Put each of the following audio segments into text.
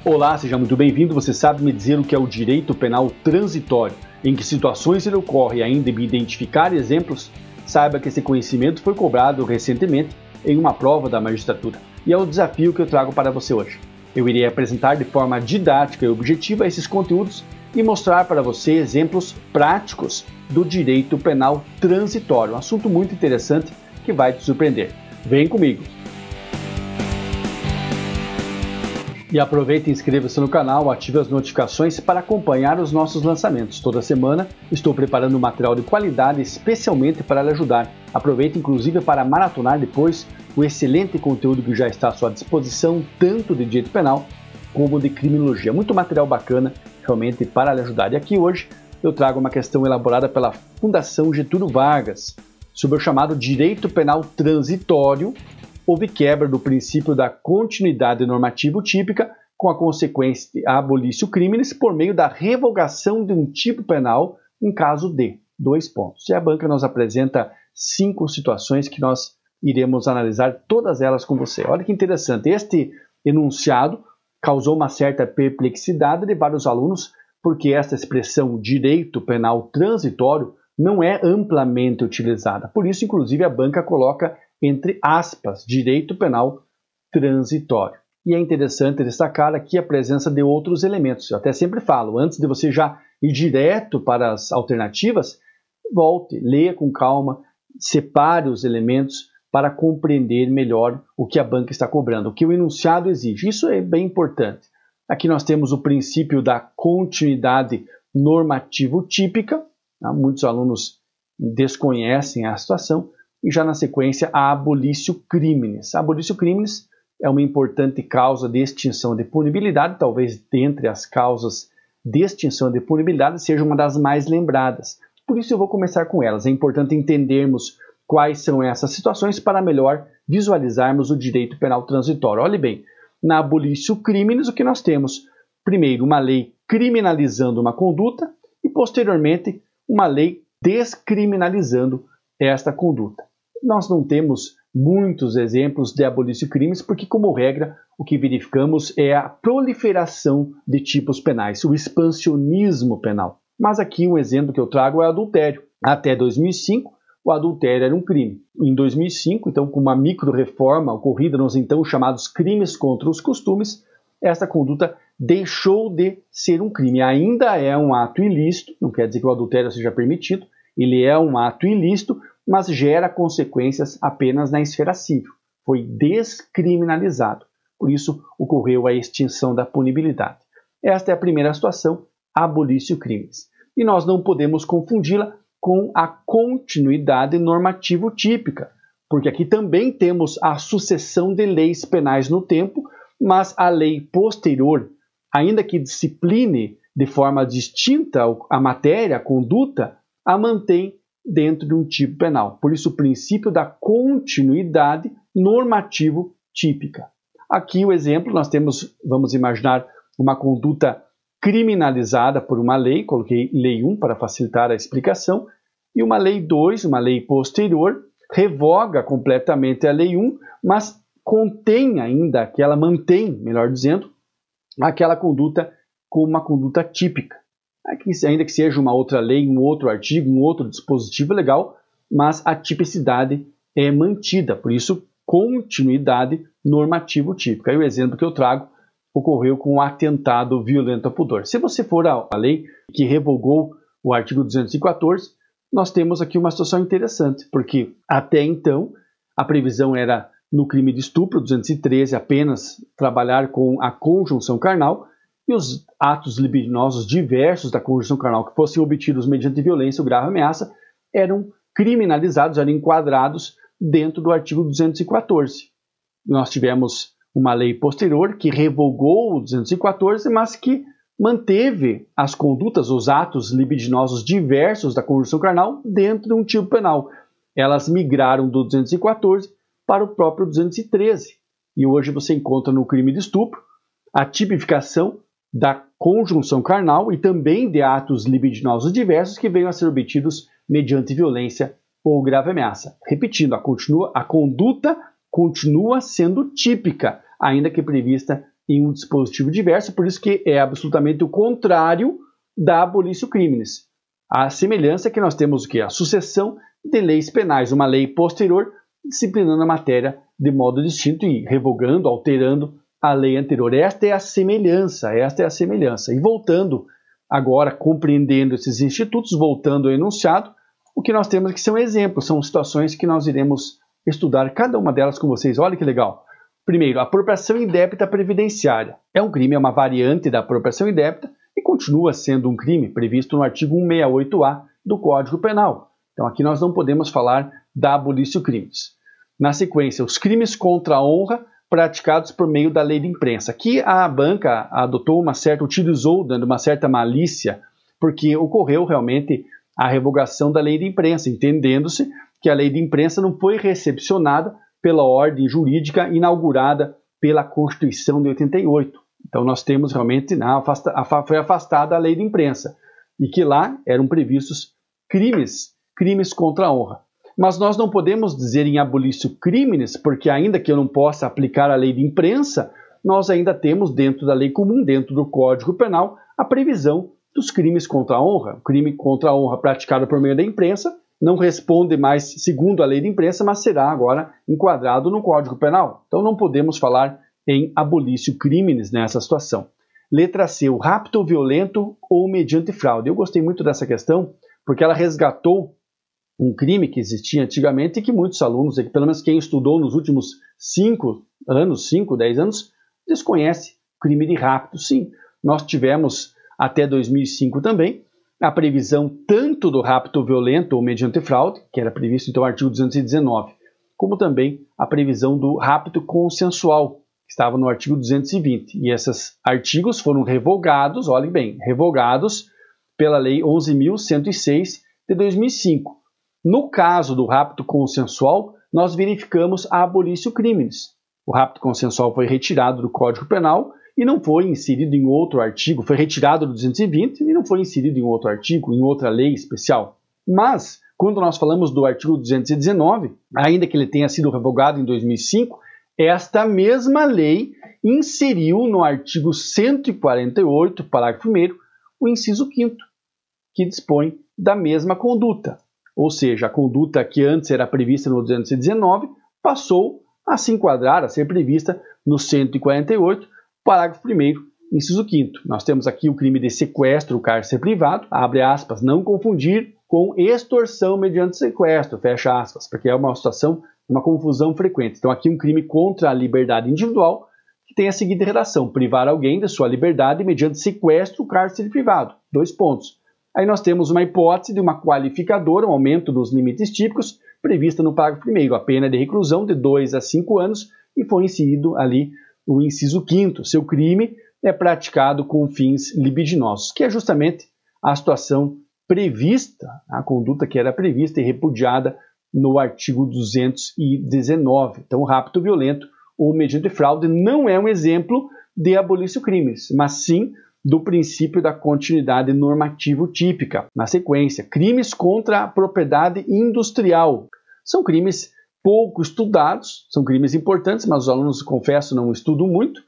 Olá, seja muito bem-vindo. Você sabe me dizer o que é o direito penal transitório? Em que situações ele ocorre? Ainda me identificar exemplos? Saiba que esse conhecimento foi cobrado recentemente em uma prova da magistratura. E é o desafio que eu trago para você hoje. Eu irei apresentar de forma didática e objetiva esses conteúdos e mostrar para você exemplos práticos do direito penal transitório. Um assunto muito interessante que vai te surpreender. Vem comigo! E aproveite e inscreva-se no canal, ative as notificações para acompanhar os nossos lançamentos. Toda semana estou preparando um material de qualidade especialmente para lhe ajudar. Aproveite inclusive para maratonar depois o excelente conteúdo que já está à sua disposição, tanto de direito penal como de criminologia. Muito material bacana realmente para lhe ajudar. E aqui hoje eu trago uma questão elaborada pela Fundação Getúlio Vargas sobre o chamado direito penal transitório. Houve quebra do princípio da continuidade normativa típica com a consequência de abolício crimes por meio da revogação de um tipo penal em caso de 2 pontos. E a banca nos apresenta 5 situações que nós iremos analisar todas elas com você. Olha que interessante, este enunciado causou uma certa perplexidade de vários alunos porque esta expressão direito penal transitório não é amplamente utilizada. Por isso, inclusive, a banca coloca entre aspas, direito penal transitório. E é interessante destacar aqui a presença de outros elementos. Eu até sempre falo, antes de você já ir direto para as alternativas, volte, leia com calma, separe os elementos para compreender melhor o que a banca está cobrando, o que o enunciado exige. Isso é bem importante. Aqui nós temos o princípio da continuidade normativo típica. Muitos alunos desconhecem a situação. E já na sequência, a abolício crimes. A abolício crimes é uma importante causa de extinção de punibilidade, talvez dentre as causas de extinção de punibilidade seja uma das mais lembradas. Por isso eu vou começar com elas. É importante entendermos quais são essas situações para melhor visualizarmos o direito penal transitório. Olhe bem, na abolício crimes o que nós temos? Primeiro, uma lei criminalizando uma conduta e posteriormente uma lei descriminalizando esta conduta. Nós não temos muitos exemplos de abolício crimes porque, como regra, o que verificamos é a proliferação de tipos penais, o expansionismo penal. Mas aqui um exemplo que eu trago é o adultério. Até 2005, o adultério era um crime. Em 2005, então, com uma micro-reforma ocorrida nos então chamados crimes contra os costumes, esta conduta deixou de ser um crime. Ainda é um ato ilícito, não quer dizer que o adultério seja permitido, ele é um ato ilícito, mas gera consequências apenas na esfera civil. Foi descriminalizado. Por isso, ocorreu a extinção da punibilidade. Esta é a primeira situação, abolício crimes. E nós não podemos confundi-la com a continuidade normativo típica, porque aqui também temos a sucessão de leis penais no tempo, mas a lei posterior, ainda que discipline de forma distinta a matéria, a conduta, a mantém dentro de um tipo penal. Por isso, o princípio da continuidade normativo típica. Aqui o exemplo, nós temos, vamos imaginar, uma conduta criminalizada por uma lei, coloquei lei 1 para facilitar a explicação, e uma lei 2, uma lei posterior, revoga completamente a lei 1, mas contém ainda, que ela mantém, melhor dizendo, aquela conduta como uma conduta típica. Aqui, ainda que seja uma outra lei, um outro artigo, um outro dispositivo legal, mas a tipicidade é mantida, por isso, continuidade normativo típica. E o exemplo que eu trago ocorreu com o atentado violento ao pudor. Se você for à lei que revogou o artigo 214, nós temos aqui uma situação interessante, porque até então a previsão era, no crime de estupro, 213, apenas trabalhar com a conjunção carnal, e os atos libidinosos diversos da conjunção carnal que fossem obtidos mediante violência ou grave ameaça eram criminalizados, eram enquadrados dentro do artigo 214. Nós tivemos uma lei posterior que revogou o 214, mas que manteve as condutas, os atos libidinosos diversos da conjunção carnal dentro de um tipo penal. Elas migraram do 214 para o próprio 213. E hoje você encontra no crime de estupro a tipificação da conjunção carnal e também de atos libidinosos diversos que venham a ser obtidos mediante violência ou grave ameaça. Repetindo, a conduta continua sendo típica, ainda que prevista em um dispositivo diverso, por isso que é absolutamente o contrário da abolitio criminis. A semelhança é que nós temos o quê? A sucessão de leis penais, uma lei posterior disciplinando a matéria de modo distinto e revogando, alterando a lei anterior. Esta é a semelhança. E voltando agora, compreendendo esses institutos, voltando ao enunciado, o que nós temos aqui são exemplos, são situações que nós iremos estudar cada uma delas com vocês. Olha que legal. Primeiro, apropriação indébita previdenciária. É um crime, é uma variante da apropriação indébita e continua sendo um crime previsto no artigo 168A do Código Penal. Então aqui nós não podemos falar da abolitio criminis. Na sequência, os crimes contra a honra praticados por meio da lei de imprensa. Aqui a banca utilizou dando uma certa malícia, porque ocorreu realmente a revogação da lei de imprensa, entendendo-se que a lei de imprensa não foi recepcionada pela ordem jurídica inaugurada pela Constituição de 88. Então nós temos realmente, foi afastada a lei de imprensa, e que lá eram previstos crimes contra a honra. Mas nós não podemos dizer em abolitio criminis, porque ainda que eu não possa aplicar a lei de imprensa, nós ainda temos dentro da lei comum, dentro do Código Penal, a previsão dos crimes contra a honra. O crime contra a honra praticado por meio da imprensa não responde mais segundo a lei de imprensa, mas será agora enquadrado no Código Penal. Então não podemos falar em abolitio criminis nessa situação. Letra C, o rapto violento ou mediante fraude. Eu gostei muito dessa questão, porque ela resgatou um crime que existia antigamente e que muitos alunos, pelo menos quem estudou nos últimos 10 anos, desconhece o crime de rapto. Sim, nós tivemos até 2005 também a previsão tanto do rapto violento ou mediante fraude, que era previsto então no artigo 219, como também a previsão do rapto consensual, que estava no artigo 220. E esses artigos foram revogados, olhem bem, revogados pela Lei 11.106 de 2005. No caso do rapto consensual, nós verificamos a abolitio criminis. O rapto consensual foi retirado do Código Penal e não foi inserido em outro artigo, foi retirado do 220 e não foi inserido em outro artigo, em outra lei especial. Mas, quando nós falamos do artigo 219, ainda que ele tenha sido revogado em 2005, esta mesma lei inseriu no artigo 148, parágrafo 1º, o inciso 5º, que dispõe da mesma conduta. Ou seja, a conduta que antes era prevista no 219 passou a se enquadrar, a ser prevista no 148, parágrafo 1º, inciso 5º. Nós temos aqui o crime de sequestro, cárcere privado, abre aspas, não confundir com extorsão mediante sequestro, fecha aspas, porque é uma situação, uma confusão frequente. Então aqui um crime contra a liberdade individual, que tem a seguinte redação: privar alguém de sua liberdade mediante sequestro, cárcere privado. 2 pontos. Aí nós temos uma hipótese de uma qualificadora, um aumento dos limites típicos, prevista no parágrafo 1º, a pena de reclusão de 2 a 5 anos, e foi inserido ali o inciso 5º. Seu crime é praticado com fins libidinosos, que é justamente a situação prevista, a conduta que era prevista e repudiada no artigo 219. Então, o rapto violento ou mediante fraude não é um exemplo de abolitio criminis, mas sim do princípio da continuidade normativo típica. Na sequência, crimes contra a propriedade industrial. São crimes pouco estudados, são crimes importantes, mas os alunos, confesso, não estudam muito,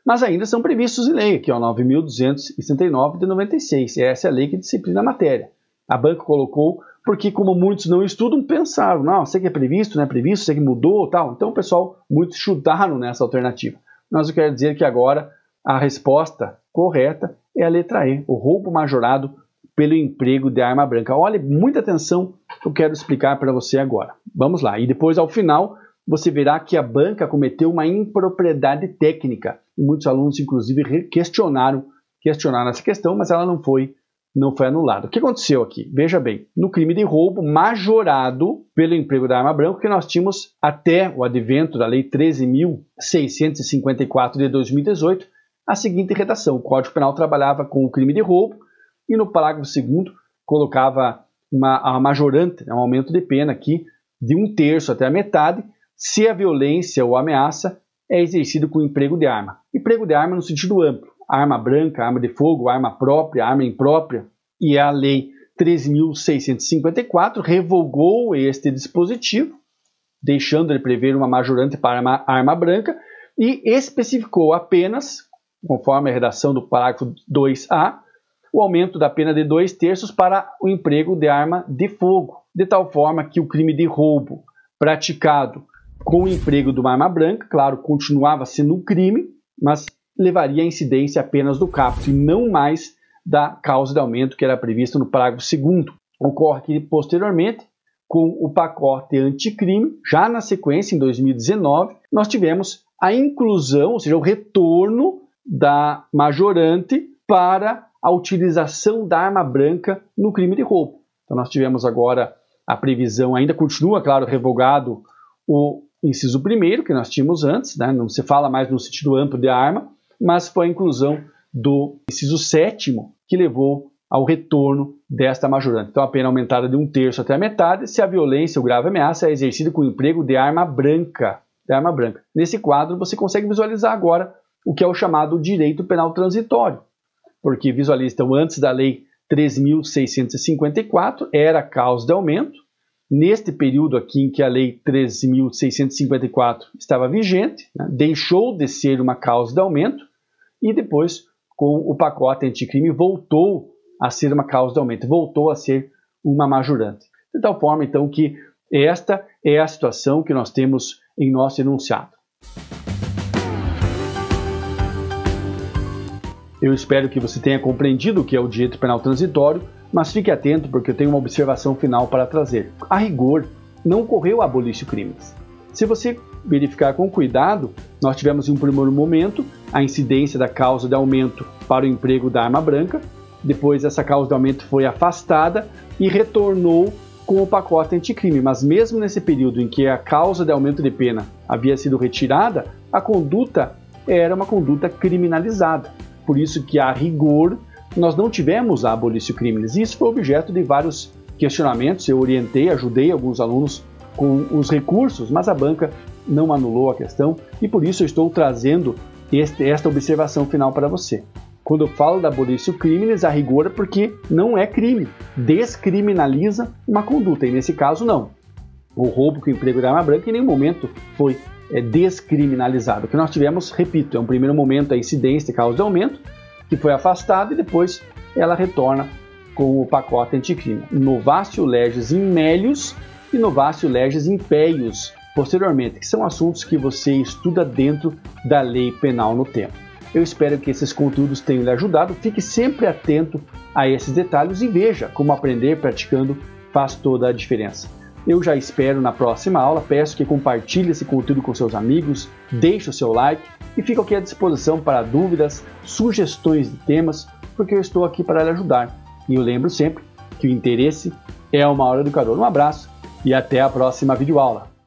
mas ainda são previstos em lei, aqui, 9.269 de 96. Essa é a lei que disciplina a matéria. A banca colocou porque, como muitos não estudam, pensaram, não, sei que é previsto, não é previsto, sei que mudou, tal. Então, pessoal, muitos chutaram nessa alternativa. Mas eu quero dizer que agora a resposta correta é a letra E, o roubo majorado pelo emprego de arma branca. Olhe, muita atenção que eu quero explicar para você agora. Vamos lá. E depois, ao final, você verá que a banca cometeu uma impropriedade técnica. E muitos alunos, inclusive, questionaram essa questão, mas ela não foi anulada. O que aconteceu aqui? Veja bem, no crime de roubo majorado pelo emprego da arma branca, que nós tínhamos até o advento da Lei 13.654 de 2018, a seguinte redação: o Código Penal trabalhava com o crime de roubo e no parágrafo 2º colocava a majorante, um aumento de pena aqui de 1/3 até a metade, se a violência ou ameaça é exercida com emprego de arma. Emprego de arma no sentido amplo: arma branca, arma de fogo, arma própria, arma imprópria. E a Lei 13.654 revogou este dispositivo, deixando de prever uma majorante para arma branca, e especificou apenas conforme a redação do parágrafo 2A, o aumento da pena de 2/3 para o emprego de arma de fogo, de tal forma que o crime de roubo praticado com o emprego de uma arma branca, claro, continuava sendo um crime, mas levaria a incidência apenas do caput e não mais da causa de aumento que era prevista no parágrafo 2º. Ocorre que, posteriormente, com o pacote anticrime, já na sequência, em 2019, nós tivemos a inclusão, ou seja, o retorno da majorante para a utilização da arma branca no crime de roubo. Então nós tivemos agora a previsão, ainda continua, claro, revogado o inciso 1º, que nós tínhamos antes, né? Não se fala mais no sentido amplo de arma, mas foi a inclusão do inciso 7º que levou ao retorno desta majorante. Então a pena aumentada de 1/3 até a metade se a violência ou grave ameaça é exercida com o emprego de arma branca. Nesse quadro você consegue visualizar agora o que é o chamado direito penal transitório, porque visualiza, então, antes da lei 3.654 era causa de aumento. Neste período aqui em que a lei 3.654 estava vigente, né, deixou de ser uma causa de aumento e depois, com o pacote anticrime, voltou a ser uma causa de aumento, voltou a ser uma majorante. De tal forma, então, que esta é a situação que nós temos em nosso enunciado. Eu espero que você tenha compreendido o que é o direito penal transitório, mas fique atento porque eu tenho uma observação final para trazer. A rigor, não ocorreu abolício crimes. Se você verificar com cuidado, nós tivemos em um primeiro momento a incidência da causa de aumento para o emprego da arma branca, depois essa causa de aumento foi afastada e retornou com o pacote anticrime, mas mesmo nesse período em que a causa de aumento de pena havia sido retirada, a conduta era uma conduta criminalizada. Por isso que, a rigor, nós não tivemos a abolício crimes. Isso foi objeto de vários questionamentos. Eu orientei, ajudei alguns alunos com os recursos, mas a banca não anulou a questão e por isso eu estou trazendo esta observação final para você. Quando eu falo da abolício crimes, a rigor é porque não é crime, descriminaliza uma conduta, e nesse caso não. O roubo com o emprego de arma branca em nenhum momento foi descriminalizado. O que nós tivemos, repito, é um primeiro momento a incidência de causa de aumento, que foi afastada e depois ela retorna com o pacote anticrime. Novatio legis in melius e novatio legis in peius, posteriormente, que são assuntos que você estuda dentro da lei penal no tema. Eu espero que esses conteúdos tenham lhe ajudado. Fique sempre atento a esses detalhes e veja como aprender praticando faz toda a diferença. Eu já espero na próxima aula, peço que compartilhe esse conteúdo com seus amigos, deixe o seu like e fico aqui à disposição para dúvidas, sugestões de temas, porque eu estou aqui para lhe ajudar. E eu lembro sempre que o interesse é o maior educador. Um abraço e até a próxima videoaula.